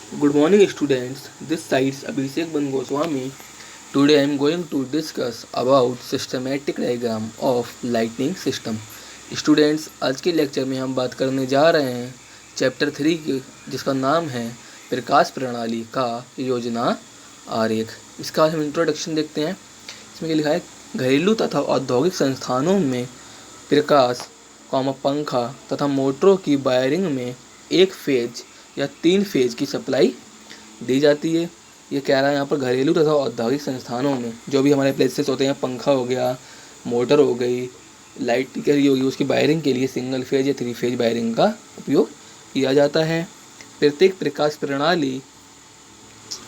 Good morning, students. This side's Abhishek Ban Goswami. Today I am going to discuss about systematic diagram of lightning system. Students, आज के lecture में हम बात करने जा रहे हैं चैप्टर 3 की, जिसका नाम है प्रकाश प्रणाली का योजना आरेख। इसका हम इंट्रोडक्शन देखते हैं। इसमें लिखा है घरेलू तथा औद्योगिक संस्थानों में प्रकाश पंखा तथा मोटरों की वायरिंग में एक फेज या 3 फेज की सप्लाई दी जाती है। ये कह रहा है यहाँ पर घरेलू तथा औद्योगिक संस्थानों में जो भी हमारे प्लेसेस होते हैं, पंखा हो गया, मोटर हो गई, लाइट की होगी, उसकी वायरिंग के लिए सिंगल फेज या 3 फेज वायरिंग का उपयोग किया जाता है। प्रत्येक प्रकाश प्रणाली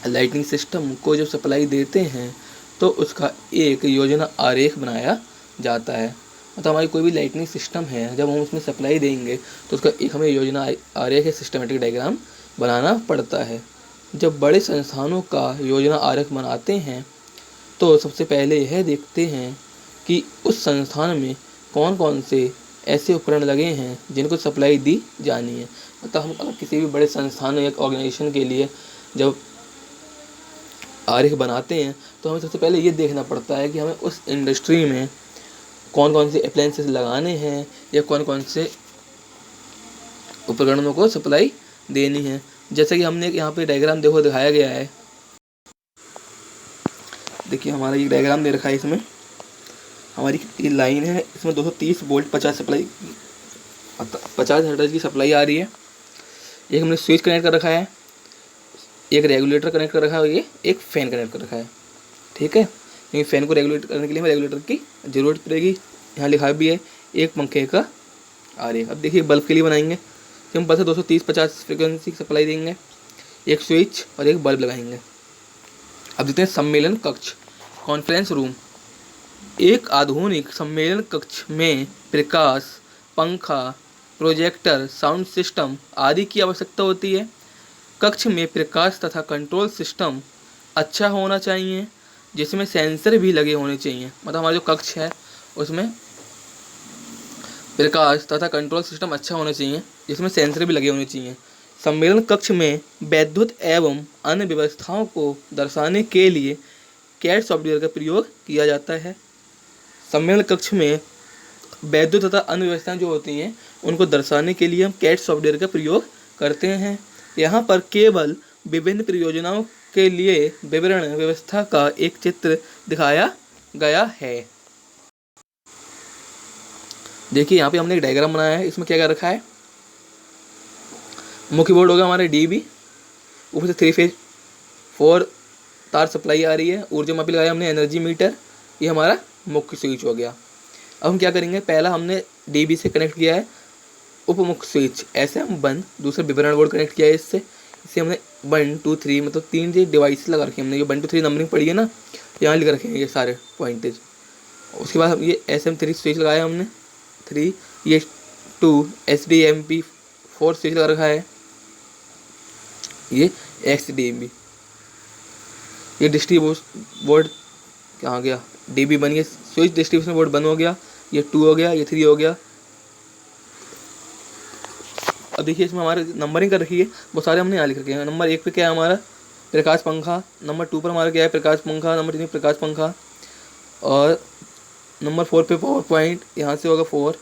लाइटिंग सिस्टम को जब सप्लाई देते हैं तो उसका एक योजना आरेख बनाया जाता है। मतलब हमारी कोई भी लाइटनिंग सिस्टम है, जब हम उसमें सप्लाई देंगे तो उसका एक हमें योजना आरेख या सिस्टमेटिक डायग्राम बनाना पड़ता है। जब बड़े संस्थानों का योजना आरेख बनाते हैं तो सबसे पहले यह देखते हैं कि उस संस्थान में कौन कौन से ऐसे उपकरण लगे हैं जिनको सप्लाई दी जानी है। मतलब हम अगर किसी भी बड़े संस्थान या ऑर्गेनाइजेशन के लिए जब आरेख बनाते हैं तो हमें सबसे पहले ये देखना पड़ता है कि हमें उस इंडस्ट्री में कौन कौन से अप्लायंसेस लगाने हैं या कौन कौन से उपकरणों को सप्लाई देनी है। जैसे कि हमने यहाँ पे डायग्राम देखो दिखाया गया है। देखिए हमारा ये डायग्राम दे रखा है। इसमें हमारी ये लाइन है, इसमें 230 वोल्ट 50 हर्ट्ज की सप्लाई आ रही है। एक हमने स्विच कनेक्ट कर रखा है, एक रेगुलेटर कनेक्ट कर रखा है और ये एक फ़ैन कनेक्ट कर रखा है। ठीक है, क्योंकि फ़ैन को रेगुलेट करने के लिए हमें रेगुलेटर की ज़रूरत पड़ेगी। यहाँ लिखा भी है एक पंखे का आरेख। अब देखिए बल्ब के लिए बनाएंगे, सिंपल से 230-50 फ्रिक्वेंसी सप्लाई देंगे, एक स्विच और एक बल्ब लगाएंगे। अब देखते हैं सम्मेलन कक्ष, कॉन्फ्रेंस रूम। एक आधुनिक सम्मेलन कक्ष में प्रकाश, पंखा, प्रोजेक्टर, साउंड सिस्टम आदि की आवश्यकता होती है। कक्ष में प्रकाश तथा कंट्रोल सिस्टम अच्छा होना चाहिए, जिसमें सेंसर भी लगे होने चाहिए। मतलब हमारा जो कक्ष है उसमें प्रकाश तथा कंट्रोल सिस्टम अच्छा होना चाहिए, जिसमें सेंसर भी लगे होने चाहिए। सम्मेलन कक्ष में वैद्युत एवं अन्य व्यवस्थाओं को दर्शाने के लिए कैड सॉफ्टवेयर का प्रयोग किया जाता है। सम्मेलन कक्ष में वैद्युत तथा अन्य व्यवस्थाएं जो होती हैं उनको दर्शाने के लिए हम कैड सॉफ्टवेयर का प्रयोग करते हैं। यहाँ पर केवल विभिन्न परियोजनाओं के लिए विवरण व्यवस्था का एक चित्र दिखाया गया है। देखिए यहाँ पे हमने एक डायग्राम बनाया है। इसमें क्या क्या रखा है, मुख्य बोर्ड होगा हमारे डीबी, ऊपर से 3 फेज 4 तार सप्लाई आ रही है, ऊर्जा मापी लगाया हमने, एनर्जी मीटर, ये हमारा मुख्य स्विच हो गया। अब हम क्या करेंगे, पहला हमने डीबी से कनेक्ट किया है उप मुख्य स्विच, ऐसे हम बंद, दूसरा विवरण बोर्ड कनेक्ट किया है इससे हमने 1 2 3 मतलब 3 डिवाइस लगा रखे हमने। ये 1 2 3 नंबरिंग पड़ी है ना, यहाँ लिख रखे हैं ये सारे पॉइंटेज। उसके बाद हम ये SM3 स्विच लगाया हमने 3, ये 2 SDMP4 स्विच लगा रखा है, ये XDMP, ये डिस्ट्रीब्यूशन बोर्ड कहाँ गया, DB बन गया, स्विच डिस्ट्रीब्यूशन बोर्ड बंद हो गया, ये 2 हो गया, ये 3 हो गया। अब देखिए इसमें हमारे नंबरिंग कर रखी है, वो सारे हमने यहाँ लिख रखे हैं। नंबर 1 पे क्या है हमारा प्रकाश पंखा, नंबर 2 पर हमारा क्या है प्रकाश पंखा, नंबर 3 प्रकाश पंखा, और नंबर 4 पे पावर पॉइंट, यहाँ से होगा 4,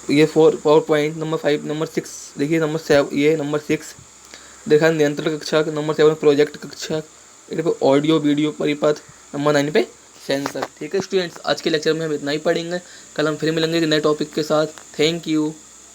ये 4 पावर पॉइंट। नंबर 5, नंबर 6 देखिए, नंबर 7, ये नंबर 6 देखा नियंत्रण कक्षा, नंबर 7 प्रोजेक्ट कक्षा, पे ऑडियो वीडियो परिपथ, नंबर 9 पे सेंसर। ठीक है स्टूडेंट्स, आज के लेक्चर में हम इतना ही पढ़ेंगे। कल हम फिर मिलेंगे नए टॉपिक के साथ। Thank you.